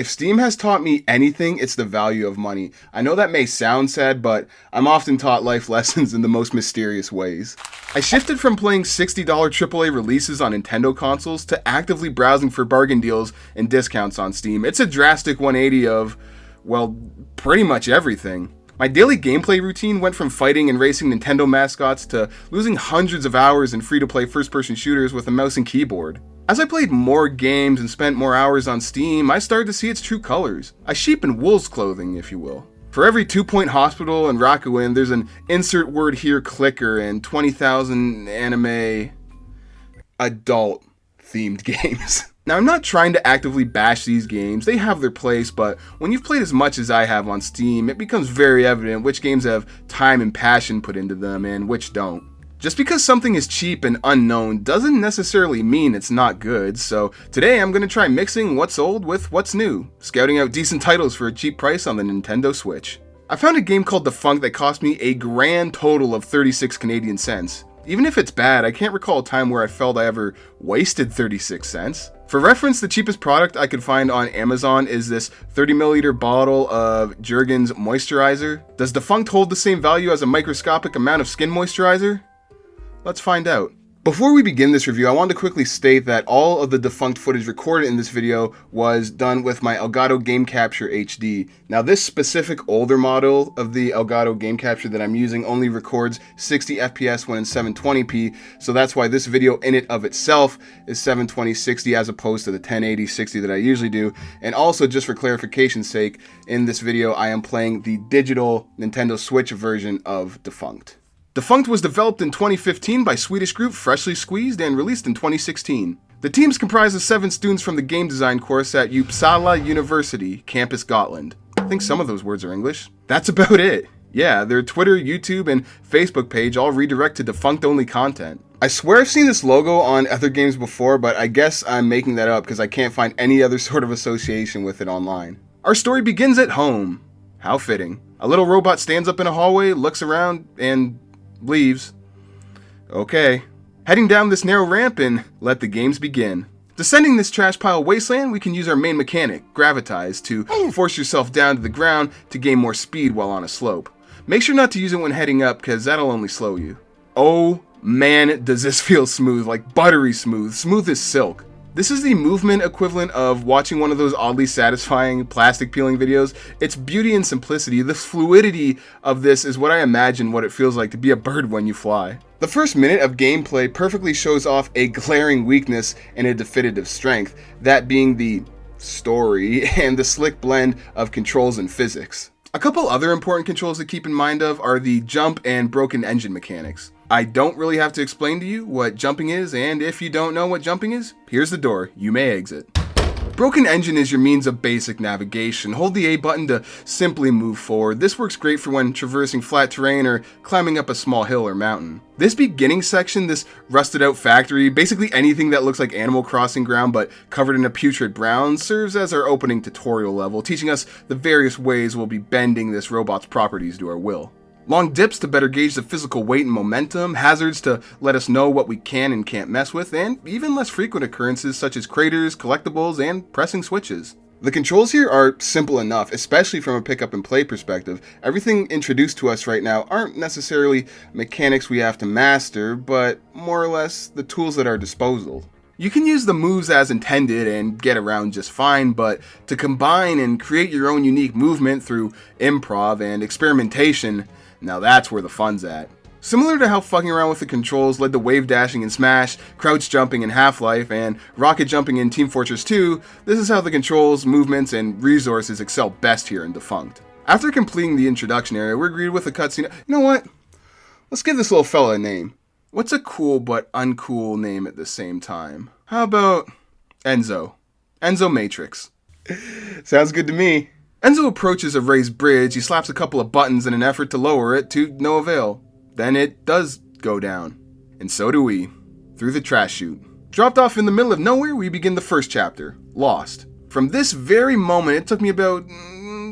If Steam has taught me anything, it's the value of money. I know that may sound sad, but I'm often taught life lessons in the most mysterious ways. I shifted from playing $60 AAA releases on Nintendo consoles to actively browsing for bargain deals and discounts on Steam. It's a drastic 180 of, well, pretty much everything. My daily gameplay routine went from fighting and racing Nintendo mascots to losing hundreds of hours in free-to-play first-person shooters with a mouse and keyboard. As I played more games and spent more hours on Steam, I started to see its true colors. A sheep in wolf's clothing, if you will. For every 2-point hospital and Rakuin, there's an insert word here clicker and 20,000 anime adult themed games. Now, I'm not trying to actively bash these games, they have their place, but when you've played as much as I have on Steam, it becomes very evident which games have time and passion put into them and which don't. Just because something is cheap and unknown doesn't necessarily mean it's not good, so today I'm going to try mixing what's old with what's new, scouting out decent titles for a cheap price on the Nintendo Switch. I found a game called Defunct that cost me a grand total of 36 Canadian cents. Even if it's bad, I can't recall a time where I felt I ever wasted 36 cents. For reference, the cheapest product I could find on Amazon is this 30ml bottle of Jergens moisturizer. Does Defunct hold the same value as a microscopic amount of skin moisturizer? Let's find out. Before we begin this review, I want to quickly state that all of the Defunct footage recorded in this video was done with my Elgato Game Capture HD. Now, this specific older model of the Elgato Game Capture that I'm using only records 60 FPS when in 720p, so that's why this video in it of itself is 720-60 as opposed to the 1080-60 that I usually do. And also, just for clarification's sake, in this video I am playing the digital Nintendo Switch version of Defunct. Defunct was developed in 2015 by Swedish group Freshly Squeezed and released in 2016. The team is comprised of 7 students from the game design course at Uppsala University, Campus Gotland. I think some of those words are English. That's about it. Yeah, their Twitter, YouTube, and Facebook page all redirect to Defunct-only content. I swear I've seen this logo on other games before, but I guess I'm making that up because I can't find any other sort of association with it online. Our story begins at home. How fitting. A little robot stands up in a hallway, looks around, and leaves. Okay. Heading down this narrow ramp and let the games begin. Descending this trash pile wasteland, we can use our main mechanic, Gravitize, to force yourself down to the ground to gain more speed while on a slope. Make sure not to use it when heading up, because that'll only slow you. Oh man, does this feel smooth, like buttery smooth, smooth as silk. This is the movement equivalent of watching one of those oddly satisfying plastic peeling videos. Its beauty and simplicity, the fluidity of this is what I imagine what it feels like to be a bird when you fly. The first minute of gameplay perfectly shows off a glaring weakness and a definitive strength, that being the story and the slick blend of controls and physics. A couple other important controls to keep in mind of are the jump and broken engine mechanics. I don't really have to explain to you what jumping is, and if you don't know what jumping is, here's the door, you may exit. Broken engine is your means of basic navigation. Hold the A button to simply move forward. This works great for when traversing flat terrain or climbing up a small hill or mountain. This beginning section, this rusted out factory, basically anything that looks like Animal Crossing ground but covered in a putrid brown, serves as our opening tutorial level, teaching us the various ways we'll be bending this robot's properties to our will. Long dips to better gauge the physical weight and momentum, hazards to let us know what we can and can't mess with, and even less frequent occurrences such as craters, collectibles, and pressing switches. The controls here are simple enough, especially from a pick up and play perspective. Everything introduced to us right now aren't necessarily mechanics we have to master, but more or less the tools at our disposal. You can use the moves as intended and get around just fine, but to combine and create your own unique movement through improv and experimentation, now that's where the fun's at. Similar to how fucking around with the controls led to wave dashing in Smash, crouch jumping in Half-Life, and rocket jumping in Team Fortress 2, this is how the controls, movements, and resources excel best here in Defunct. After completing the introduction area, we're greeted with a cutscene. You know what? Let's give this little fella a name. What's a cool but uncool name at the same time? How about Enzo? Enzo Matrix. Sounds good to me. Enzo approaches a raised bridge, he slaps a couple of buttons in an effort to lower it to no avail. Then it does go down. And so do we. Through the trash chute. Dropped off in the middle of nowhere, we begin the first chapter. Lost. From this very moment, it took me about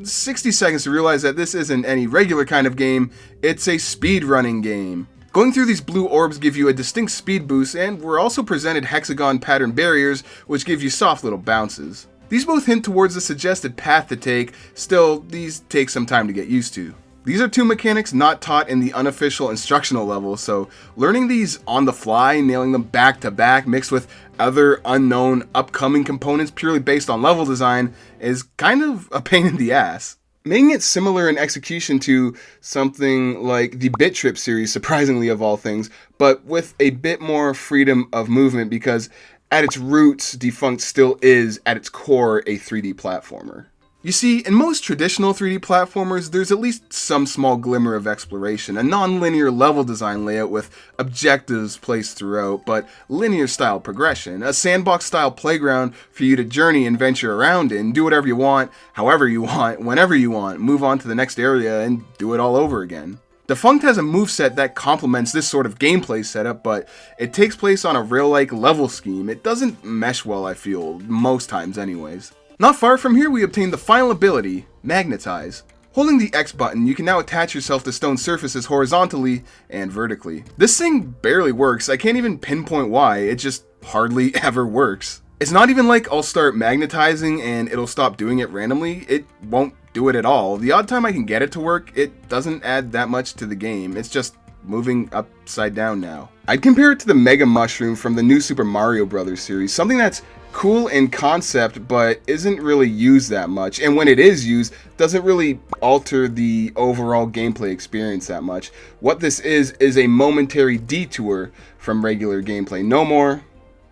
60 seconds to realize that this isn't any regular kind of game, it's a speedrunning game. Going through these blue orbs give you a distinct speed boost, and we're also presented hexagon pattern barriers, which give you soft little bounces. These both hint towards a suggested path to take, still, these take some time to get used to. These are two mechanics not taught in the unofficial instructional level, so learning these on the fly, nailing them back to back, mixed with other unknown upcoming components purely based on level design, is kind of a pain in the ass. Making it similar in execution to something like the Bit Trip series, surprisingly of all things, but with a bit more freedom of movement because at its roots, Defunct still is, at its core, a 3D platformer. You see, in most traditional 3D platformers, there's at least some small glimmer of exploration, a non-linear level design layout with objectives placed throughout, but linear style progression, a sandbox style playground for you to journey and venture around in, do whatever you want, however you want, whenever you want, move on to the next area and do it all over again. Defunct has a moveset that complements this sort of gameplay setup, but it takes place on a rail-like level scheme. It doesn't mesh well, I feel, most times anyways. Not far from here, we obtain the final ability, Magnetize. Holding the X button, you can now attach yourself to stone surfaces horizontally and vertically. This thing barely works. I can't even pinpoint why, it just hardly ever works. It's not even like I'll start magnetizing and it'll stop doing it randomly. It won't do it at all. The odd time I can get it to work, it doesn't add that much to the game. It's just moving upside down now. I'd compare it to the Mega Mushroom from the new Super Mario Bros. Series, something that's cool in concept but isn't really used that much, and when it is used, doesn't really alter the overall gameplay experience that much. What this is a momentary detour from regular gameplay, no more,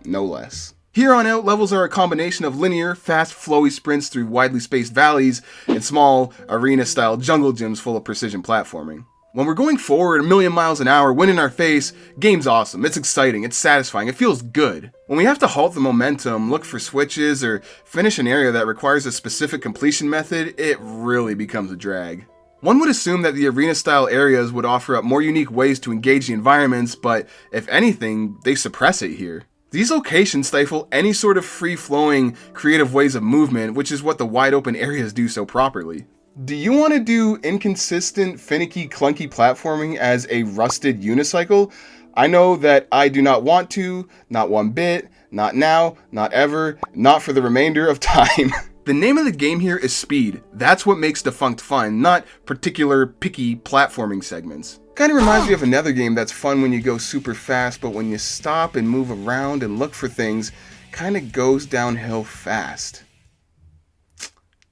no less. Here on out, levels are a combination of linear, fast, flowy sprints through widely spaced valleys and small, arena-style jungle gyms full of precision platforming. When we're going forward a million miles an hour, wind in our face, game's awesome, it's exciting, it's satisfying, it feels good. When we have to halt the momentum, look for switches, or finish an area that requires a specific completion method, it really becomes a drag. One would assume that the arena-style areas would offer up more unique ways to engage the environments, but if anything, they suppress it here. These locations stifle any sort of free-flowing, creative ways of movement, which is what the wide-open areas do so properly. Do you want to do inconsistent, finicky, clunky platforming as a rusted unicycle? I know that I do not want to, not one bit, not now, not ever, not for the remainder of time. The name of the game here is speed. That's what makes Defunct fun, not particular picky platforming segments. Kind of reminds me of another game that's fun when you go super fast, but when you stop and move around and look for things, kind of goes downhill fast.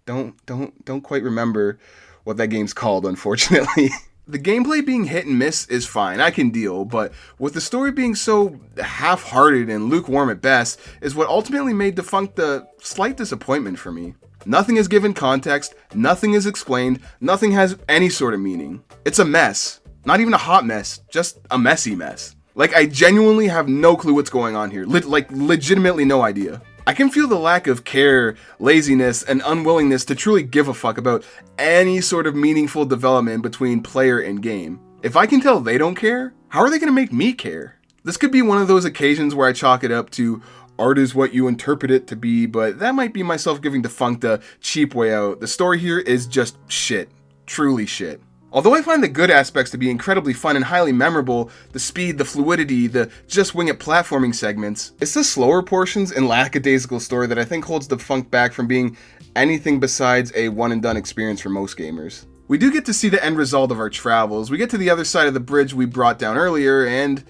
Don't quite remember what that game's called, unfortunately. The gameplay being hit and miss is fine, I can deal, but with the story being so half-hearted and lukewarm at best is what ultimately made Defunct a slight disappointment for me. Nothing is given context, nothing is explained, nothing has any sort of meaning. It's a mess. Not even a hot mess, just a messy mess. Like, I genuinely have no clue what's going on here. Legitimately no idea. I can feel the lack of care, laziness, and unwillingness to truly give a fuck about any sort of meaningful development between player and game. If I can tell they don't care, how are they going to make me care? This could be one of those occasions where I chalk it up to art is what you interpret it to be, but that might be myself giving Defunct a cheap way out. The story here is just shit. Truly shit. Although I find the good aspects to be incredibly fun and highly memorable, the speed, the fluidity, the just wing it platforming segments, it's the slower portions and lackadaisical story that I think holds Defunct back from being anything besides a one and done experience for most gamers. We do get to see the end result of our travels. We get to the other side of the bridge we brought down earlier, and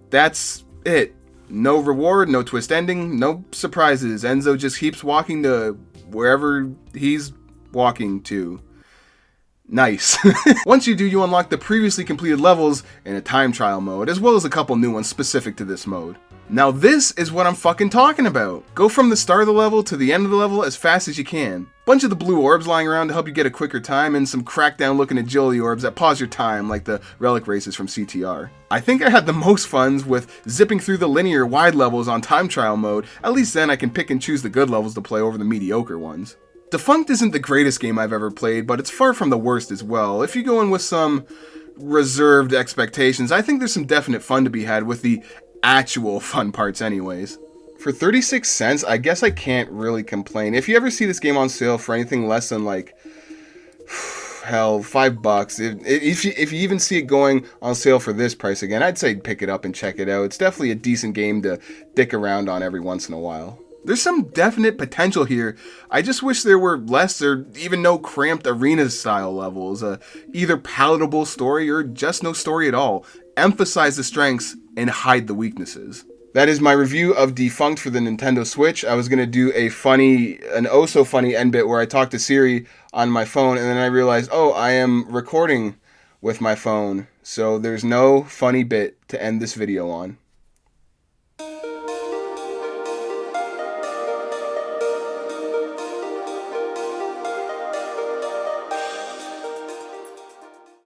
that's it. No reward, no twist ending, no surprises. Enzo just keeps walking to wherever he's walking to. Nice. Once you do, you unlock the previously completed levels in a time trial mode, as well as a couple new ones specific to this mode. Now this is what I'm fucking talking about. Go from the start of the level to the end of the level as fast as you can. Bunch of the blue orbs lying around to help you get a quicker time, and some crackdown looking agility orbs that pause your time like the relic races from CTR. I think I had the most fun with zipping through the linear wide levels on time trial mode. At least then I can pick and choose the good levels to play over the mediocre ones. Defunct isn't the greatest game I've ever played, but it's far from the worst as well. If you go in with some reserved expectations, I think there's some definite fun to be had with the actual fun parts anyways. For 36 cents, I guess I can't really complain. If you ever see this game on sale for anything less than like, hell, $5, if you even see it going on sale for this price again, I'd say pick it up and check it out. It's definitely a decent game to dick around on every once in a while. There's some definite potential here. I just wish there were less or even no cramped arena style levels. Either palatable story or just no story at all. Emphasize the strengths and hide the weaknesses. That is my review of Defunct for the Nintendo Switch. I was going to do an oh so funny end bit where I talked to Siri on my phone, and then I realized, oh, I am recording with my phone. So there's no funny bit to end this video on.